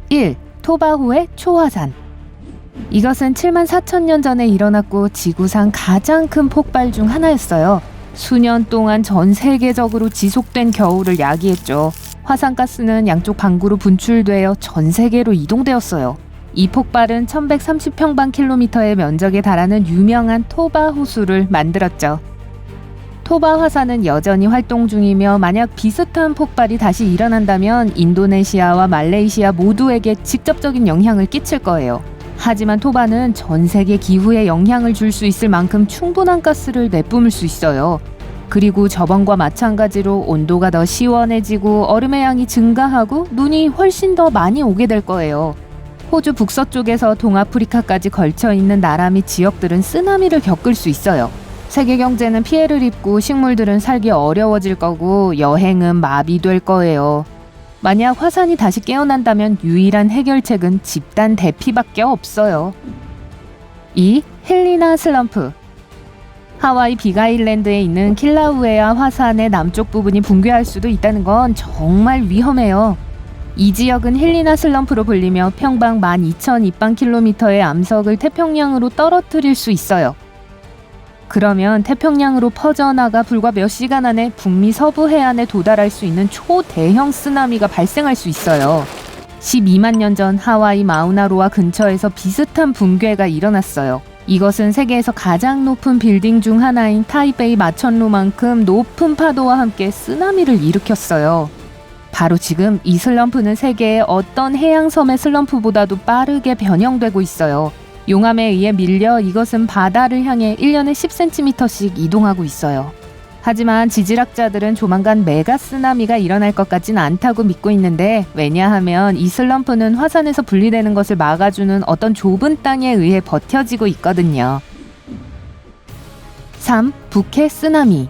1. 토바후의 초화산. 이것은 74,000년 전에 일어났고 지구상 가장 큰 폭발 중 하나였어요. 수년 동안 전 세계적으로 지속된 겨울을 야기했죠. 화산가스는 양쪽 방구로 분출되어 전 세계로 이동되었어요. 이 폭발은 1130평방킬로미터의 면적에 달하는 유명한 토바 호수를 만들었죠. 토바 화산은 여전히 활동 중이며 만약 비슷한 폭발이 다시 일어난다면 인도네시아와 말레이시아 모두에게 직접적인 영향을 끼칠 거예요. 하지만 토바는 전 세계 기후에 영향을 줄 수 있을 만큼 충분한 가스를 내뿜을 수 있어요. 그리고 저번과 마찬가지로 온도가 더 시원해지고 얼음의 양이 증가하고 눈이 훨씬 더 많이 오게 될 거예요. 호주 북서쪽에서 동아프리카까지 걸쳐있는 나라 및 지역들은 쓰나미를 겪을 수 있어요. 세계 경제는 피해를 입고 식물들은 살기 어려워질 거고 여행은 마비될 거예요. 만약 화산이 다시 깨어난다면 유일한 해결책은 집단 대피밖에 없어요. 2. 헬리나 슬럼프. 하와이 빅아일랜드에 있는 킬라우에아 화산의 남쪽 부분이 붕괴할 수도 있다는 건 정말 위험해요. 이 지역은 헬리나 슬럼프로 불리며 평방 12,000입방킬로미터의 암석을 태평양으로 떨어뜨릴 수 있어요. 그러면 태평양으로 퍼져나가 불과 몇 시간 안에 북미 서부 해안에 도달할 수 있는 초대형 쓰나미가 발생할 수 있어요. 12만 년 전 하와이 마우나로아 근처에서 비슷한 붕괴가 일어났어요. 이것은 세계에서 가장 높은 빌딩 중 하나인 타이베이 마천루만큼 높은 파도와 함께 쓰나미를 일으켰어요. 바로 지금 이 슬럼프는 세계의 어떤 해양섬의 슬럼프보다도 빠르게 변형되고 있어요. 용암에 의해 밀려 이것은 바다를 향해 1년에 10cm씩 이동하고 있어요. 하지만 지질학자들은 조만간 메가 쓰나미가 일어날 것 같진 않다고 믿고 있는데, 왜냐하면 이 슬럼프는 화산에서 분리되는 것을 막아주는 어떤 좁은 땅에 의해 버텨지고 있거든요. 3. 북해 쓰나미.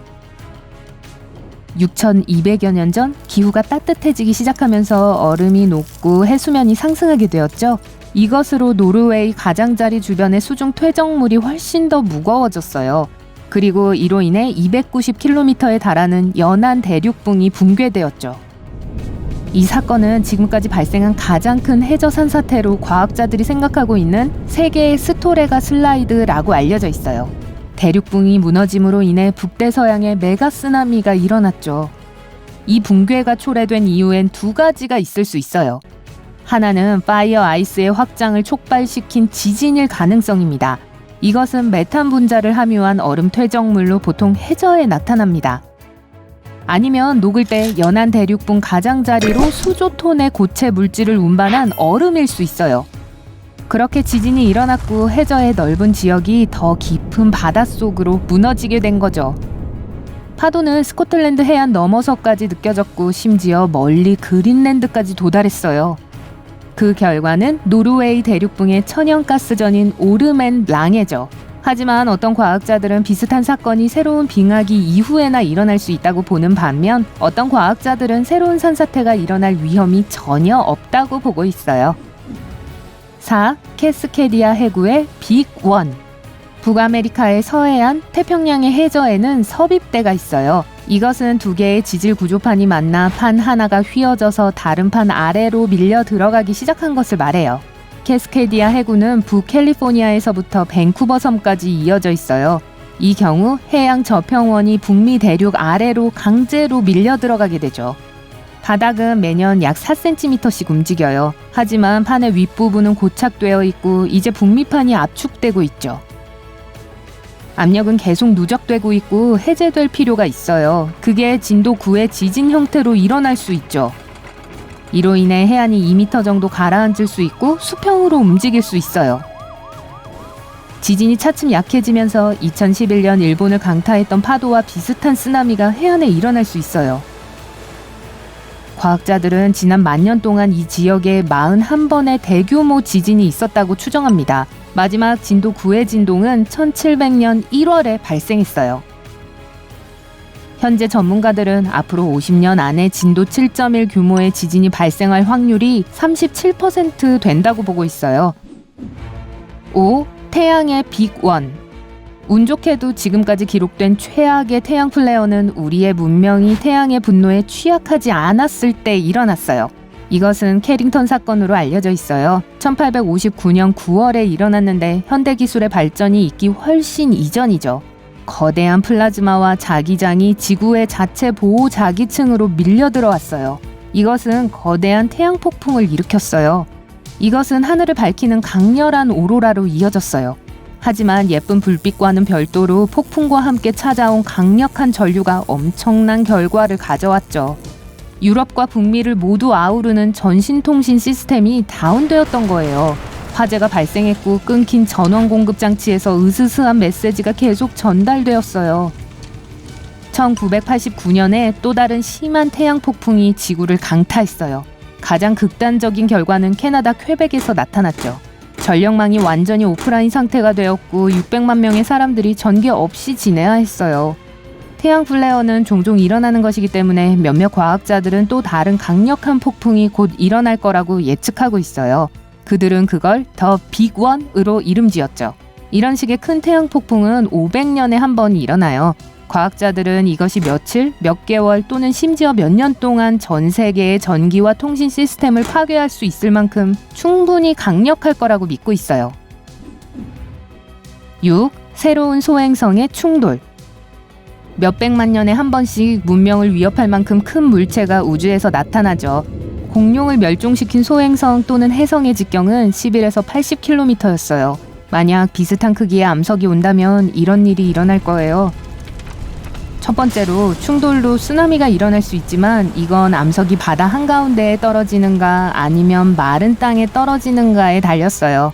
6,200여 년 전 기후가 따뜻해지기 시작하면서 얼음이 녹고 해수면이 상승하게 되었죠. 이것으로 노르웨이 가장자리 주변의 수중 퇴적물이 훨씬 더 무거워졌어요. 그리고 이로 인해 290km에 달하는 연안 대륙붕이 붕괴되었죠. 이 사건은 지금까지 발생한 가장 큰 해저 산사태로 과학자들이 생각하고 있는 세계의 스토레가 슬라이드라고 알려져 있어요. 대륙붕이 무너짐으로 인해 북대서양에 메가 쓰나미가 일어났죠. 이 붕괴가 초래된 이유엔 두 가지가 있을 수 있어요. 하나는 파이어 아이스의 확장을 촉발시킨 지진일 가능성입니다. 이것은 메탄 분자를 함유한 얼음 퇴적물로 보통 해저에 나타납니다. 아니면 녹을 때 연안 대륙붕 가장자리로 수조톤의 고체 물질을 운반한 얼음일 수 있어요. 그렇게 지진이 일어났고 해저의 넓은 지역이 더 깊은 바닷속으로 무너지게 된 거죠. 파도는 스코틀랜드 해안 너머서까지 느껴졌고 심지어 멀리 그린랜드까지 도달했어요. 그 결과는 노르웨이 대륙붕의 천연가스전인 오르멘 랑해죠. 하지만 어떤 과학자들은 비슷한 사건이 새로운 빙하기 이후에나 일어날 수 있다고 보는 반면, 어떤 과학자들은 새로운 산사태가 일어날 위험이 전혀 없다고 보고 있어요. 4. 캐스케디아 해구의 빅1. 북아메리카의 서해안, 태평양의 해저에는 섭입대가 있어요. 이것은 두 개의 지질 구조판이 만나 판 하나가 휘어져서 다른 판 아래로 밀려 들어가기 시작한 것을 말해요. 캐스케디아 해구는 북캘리포니아에서부터 밴쿠버 섬까지 이어져 있어요. 이 경우 해양 저평원이 북미 대륙 아래로 강제로 밀려 들어가게 되죠. 바닥은 매년 약 4cm씩 움직여요. 하지만 판의 윗부분은 고착되어 있고 이제 북미판이 압축되고 있죠. 압력은 계속 누적되고 있고 해제될 필요가 있어요. 그게 진도 9의 지진 형태로 일어날 수 있죠. 이로 인해 해안이 2m 정도 가라앉을 수 있고 수평으로 움직일 수 있어요. 지진이 차츰 약해지면서 2011년 일본을 강타했던 파도와 비슷한 쓰나미가 해안에 일어날 수 있어요. 과학자들은 지난 10,000년 동안 이 지역에 41번의 대규모 지진이 있었다고 추정합니다. 마지막 진도 9의 진동은 1700년 1월에 발생했어요. 현재 전문가들은 앞으로 50년 안에 진도 7.1 규모의 지진이 발생할 확률이 37% 된다고 보고 있어요. 5. 태양의 빅1. 운 좋게도 지금까지 기록된 최악의 태양 플레어는 우리의 문명이 태양의 분노에 취약하지 않았을 때 일어났어요. 이것은 캐링턴 사건으로 알려져 있어요. 1859년 9월에 일어났는데 현대기술의 발전이 있기 훨씬 이전이죠. 거대한 플라즈마와 자기장이 지구의 자체 보호 자기층으로 밀려 들어왔어요. 이것은 거대한 태양 폭풍을 일으켰어요. 이것은 하늘을 밝히는 강렬한 오로라로 이어졌어요. 하지만 예쁜 불빛과는 별도로 폭풍과 함께 찾아온 강력한 전류가 엄청난 결과를 가져왔죠. 유럽과 북미를 모두 아우르는 전신통신 시스템이 다운되었던 거예요. 화재가 발생했고 끊긴 전원 공급 장치에서 으스스한 메시지가 계속 전달되었어요. 1989년에 또 다른 심한 태양 폭풍이 지구를 강타했어요. 가장 극단적인 결과는 캐나다 퀘벡에서 나타났죠. 전력망이 완전히 오프라인 상태가 되었고 600만 명의 사람들이 전기 없이 지내야 했어요. 태양 플레어는 종종 일어나는 것이기 때문에 몇몇 과학자들은 또 다른 강력한 폭풍이 곧 일어날 거라고 예측하고 있어요. 그들은 그걸 더 빅원으로 이름 지었죠. 이런 식의 큰 태양 폭풍은 500년에 한 번 일어나요. 과학자들은 이것이 며칠, 몇 개월 또는 심지어 몇 년 동안 전 세계의 전기와 통신 시스템을 파괴할 수 있을 만큼 충분히 강력할 거라고 믿고 있어요. 6. 새로운 소행성의 충돌. 몇백만 년에 한 번씩 문명을 위협할 만큼 큰 물체가 우주에서 나타나죠. 공룡을 멸종시킨 소행성 또는 해성의 직경은 11에서 80km였어요. 만약 비슷한 크기의 암석이 온다면 이런 일이 일어날 거예요. 첫 번째로 충돌로 쓰나미가 일어날 수 있지만 이건 암석이 바다 한가운데에 떨어지는가 아니면 마른 땅에 떨어지는가에 달렸어요.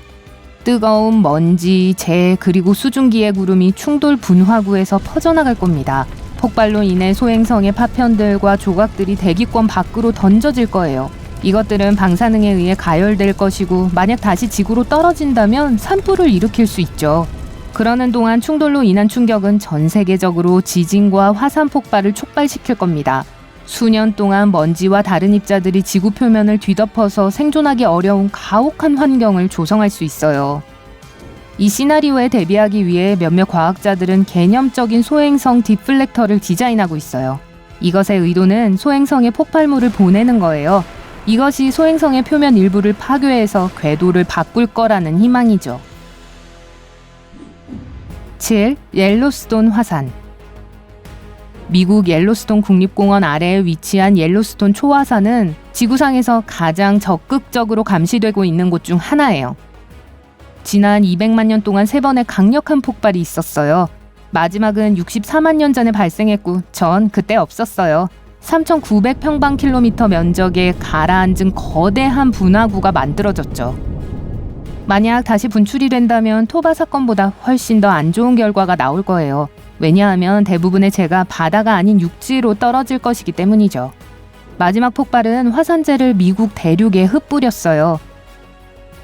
뜨거운 먼지, 재, 그리고 수증기의 구름이 충돌 분화구에서 퍼져나갈 겁니다. 폭발로 인해 소행성의 파편들과 조각들이 대기권 밖으로 던져질 거예요. 이것들은 방사능에 의해 가열될 것이고 만약 다시 지구로 떨어진다면 산불을 일으킬 수 있죠. 그러는 동안 충돌로 인한 충격은 전 세계적으로 지진과 화산 폭발을 촉발시킬 겁니다. 수년 동안 먼지와 다른 입자들이 지구 표면을 뒤덮어서 생존하기 어려운 가혹한 환경을 조성할 수 있어요. 이 시나리오에 대비하기 위해 몇몇 과학자들은 개념적인 소행성 디플렉터를 디자인하고 있어요. 이것의 의도는 소행성에 폭발물을 보내는 거예요. 이것이 소행성의 표면 일부를 파괴해서 궤도를 바꿀 거라는 희망이죠. 7. 옐로스톤 화산. 미국 옐로스톤 국립공원 아래에 위치한 옐로스톤 초화산은 지구상에서 가장 적극적으로 감시되고 있는 곳 중 하나예요. 지난 200만 년 동안 3번의 강력한 폭발이 있었어요. 마지막은 64만 년 전에 발생했고 전 그때 없었어요. 3,900평방킬로미터 면적의 가라앉은 거대한 분화구가 만들어졌죠. 만약 다시 분출이 된다면 토바 사건보다 훨씬 더 안 좋은 결과가 나올 거예요. 왜냐하면 대부분의 재가 바다가 아닌 육지로 떨어질 것이기 때문이죠. 마지막 폭발은 화산재를 미국 대륙에 흩뿌렸어요.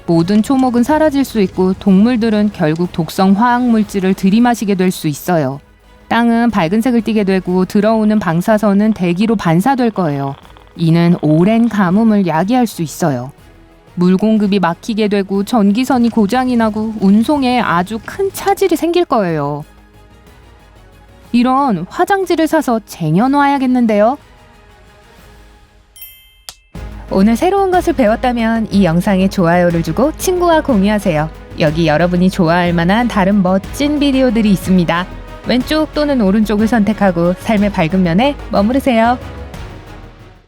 모든 초목은 사라질 수 있고 동물들은 결국 독성 화학물질을 들이마시게 될 수 있어요. 땅은 밝은색을 띠게 되고 들어오는 방사선은 대기로 반사될 거예요. 이는 오랜 가뭄을 야기할 수 있어요. 물 공급이 막히게 되고 전기선이 고장이 나고 운송에 아주 큰 차질이 생길 거예요. 이런 화장지를 사서 쟁여놔야겠는데요. 오늘 새로운 것을 배웠다면 이 영상에 좋아요를 주고 친구와 공유하세요. 여기 여러분이 좋아할 만한 다른 멋진 비디오들이 있습니다. 왼쪽 또는 오른쪽을 선택하고 삶의 밝은 면에 머무르세요.